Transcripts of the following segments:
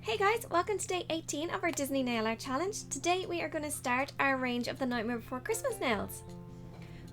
Hey guys, welcome to day 18 of our Disney Nail Art Challenge. Today we are going to start our range of the Nightmare Before Christmas nails.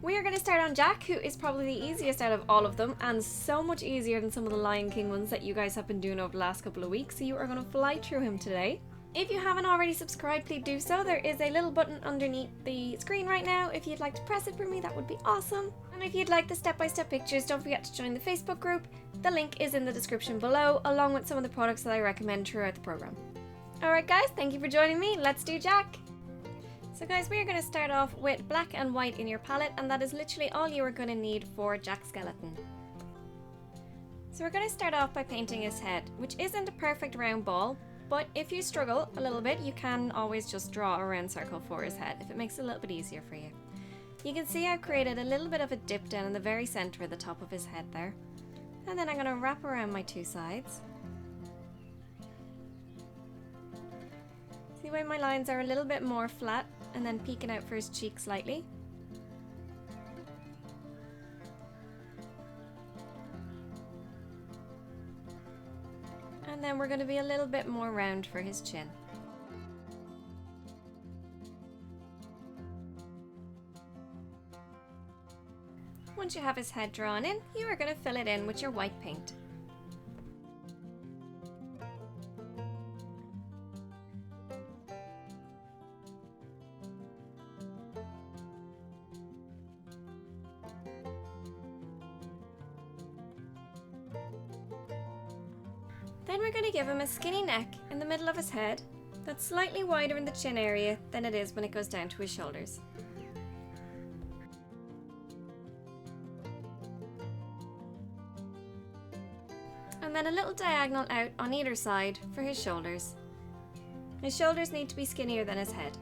We are going to start on Jack, who is probably the easiest out of all of them and so much easier than some of the Lion King ones that you guys have been doing over the last couple of weeks, so you are going to fly through him today. If you haven't already subscribed, please do so. There is a little button underneath the screen right now. If you'd like to press it for me, that would be awesome. And if you'd like the step-by-step pictures, don't forget to join the Facebook group. The link is in the description below, along with some of the products that I recommend throughout the program. Alright guys, thank you for joining me. Let's do Jack. So guys, we are going to start off with black and white in your palette, and that is literally all you are going to need for Jack Skellington. So we're going to start off by painting his head, which isn't a perfect round ball, but if you struggle a little bit, you can always just draw a round circle for his head if it makes it a little bit easier for you. You can see I've created a little bit of a dip down in the very center of the top of his head there. And then I'm going to wrap around my two sides. See the way my lines are a little bit more flat and then peeking out for his cheek slightly. And then we're going to be a little bit more round for his chin. Once you have his head drawn in, you are going to fill it in with your white paint. Then we're going to give him a skinny neck in the middle of his head that's slightly wider in the chin area than it is when it goes down to his shoulders. And then a little diagonal out on either side for his shoulders. His shoulders need to be skinnier than his head.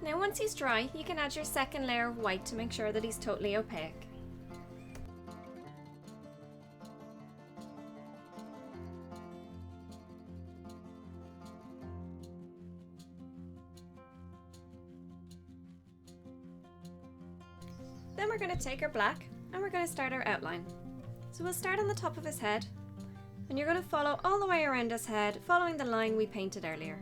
Now once he's dry, you can add your second layer of white to make sure that he's totally opaque. Then we're going to take our black and we're going to start our outline. So we'll start on the top of his head, and you're going to follow all the way around his head, following the line we painted earlier.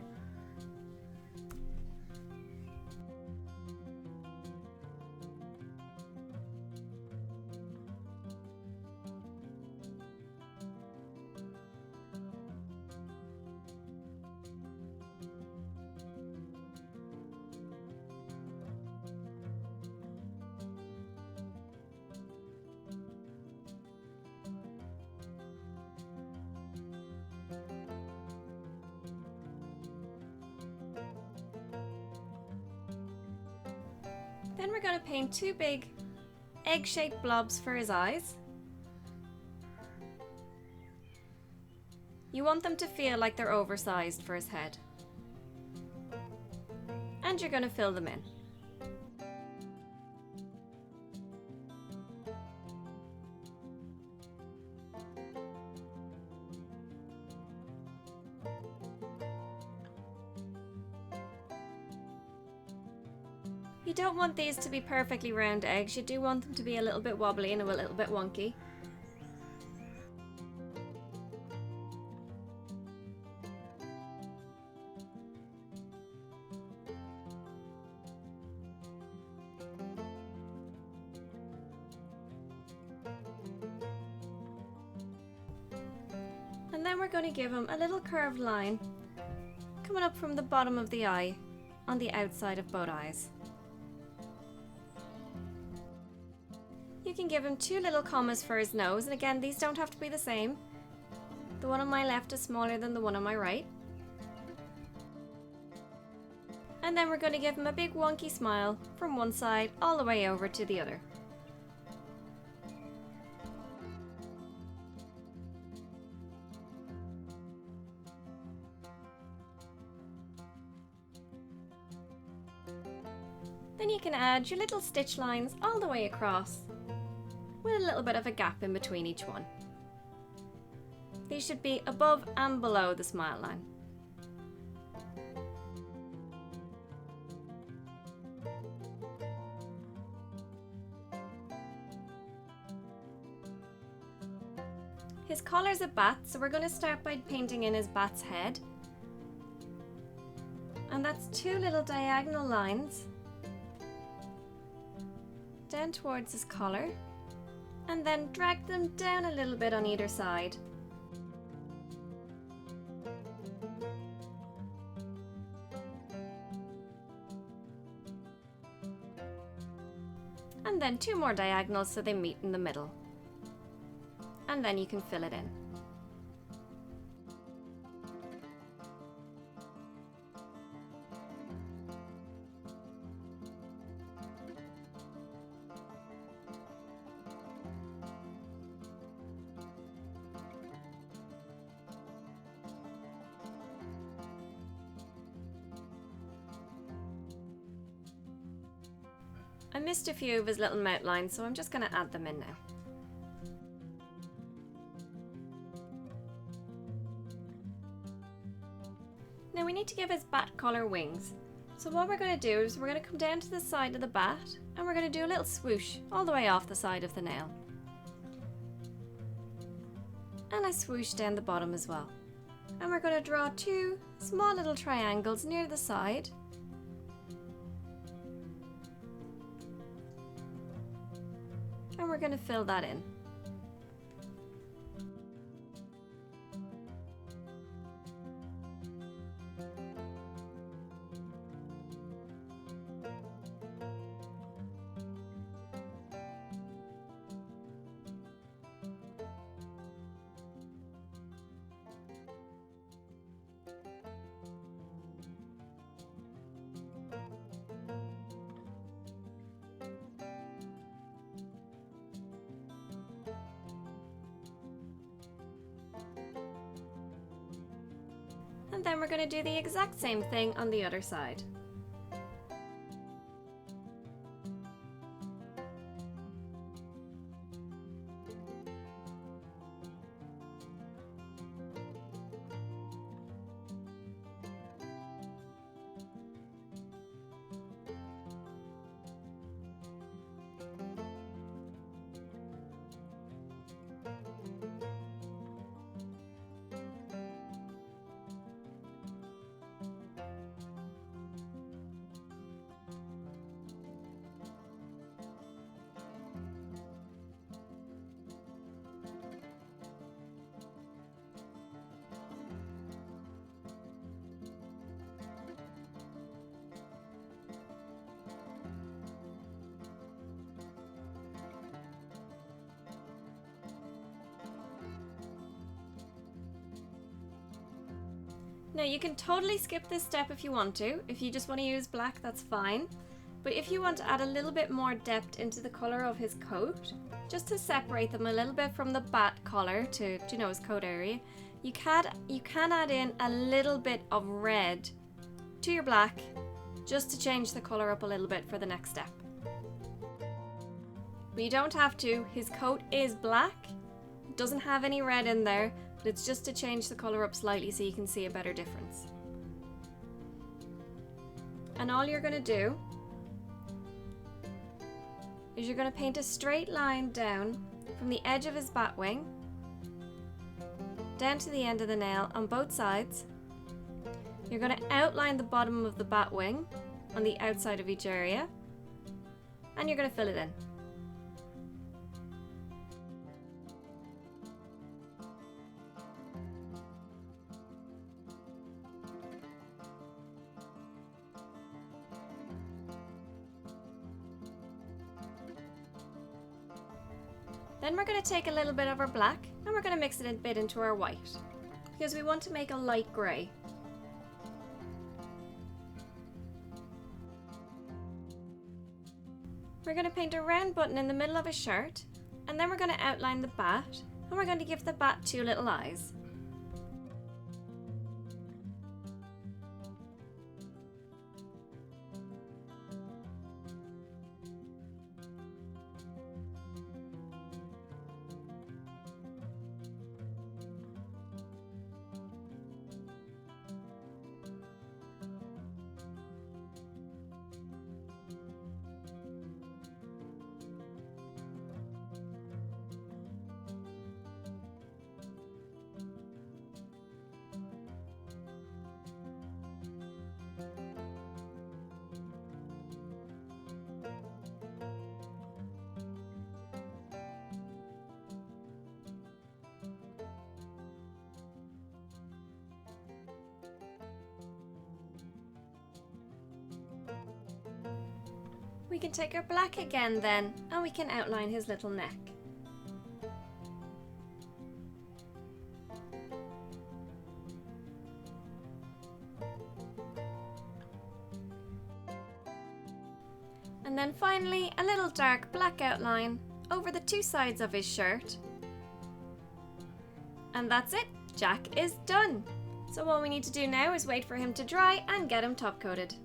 Then we're going to paint two big egg-shaped blobs for his eyes. You want them to feel like they're oversized for his head. And you're going to fill them in. You don't want these to be perfectly round eggs, you do want them to be a little bit wobbly and a little bit wonky. And then we're going to give him a little curved line coming up from the bottom of the eye on the outside of both eyes. You can give him two little commas for his nose, and again, these don't have to be the same. The one on my left is smaller than the one on my right. And then we're going to give him a big wonky smile from one side all the way over to the other. Then you can add your little stitch lines all the way across with a little bit of a gap in between each one. These should be above and below the smile line. His collar's a bat, so we're going to start by painting in his bat's head. And that's 2 little diagonal lines down towards his collar, and then drag them down a little bit on either side. And then 2 more diagonals so they meet in the middle. And then you can fill it in. I missed a few of his little mouth lines, so I'm just going to add them in now. Now we need to give his bat collar wings. So what we're going to do is we're going to come down to the side of the bat and we're going to do a little swoosh all the way off the side of the nail. And I swoosh down the bottom as well. And we're going to draw 2 small little triangles near the side. And we're going to fill that in. And then we're going to do the exact same thing on the other side. Now you can totally skip this step if you want to. If you just want to use black, that's fine. But if you want to add a little bit more depth into the colour of his coat, just to separate them a little bit from the bat collar to, you know, his coat area, you can add in a little bit of red to your black just to change the colour up a little bit for the next step. But you don't have to. His coat is black, it doesn't have any red in there. It's just to change the colour up slightly so you can see a better difference. And all you're going to do is you're going to paint a straight line down from the edge of his bat wing down to the end of the nail on both sides. You're going to outline the bottom of the bat wing on the outside of each area, and you're going to fill it in. Then we're going to take a little bit of our black and we're going to mix it a bit into our white because we want to make a light grey. We're going to paint a round button in the middle of a shirt, and then we're going to outline the bat and we're going to give the bat 2 little eyes. can take our black again then, and we can outline his little neck. And then finally, a little dark black outline over the two sides of his shirt. And that's it, Jack is done. So all we need to do now is wait for him to dry and get him top coated.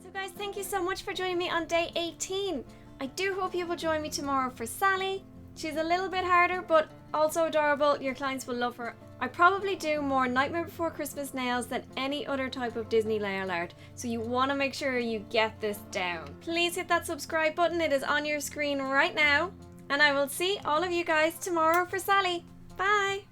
So guys, thank you so much for joining me on day 18. I do hope you will join me tomorrow for Sally. She's a little bit harder, but also adorable. Your clients will love her. I probably do more Nightmare Before Christmas nails than any other type of Disney nail art, so you want to make sure you get this down. Please hit that subscribe button, it is on your screen right now, and I will see all of you guys tomorrow for Sally. Bye!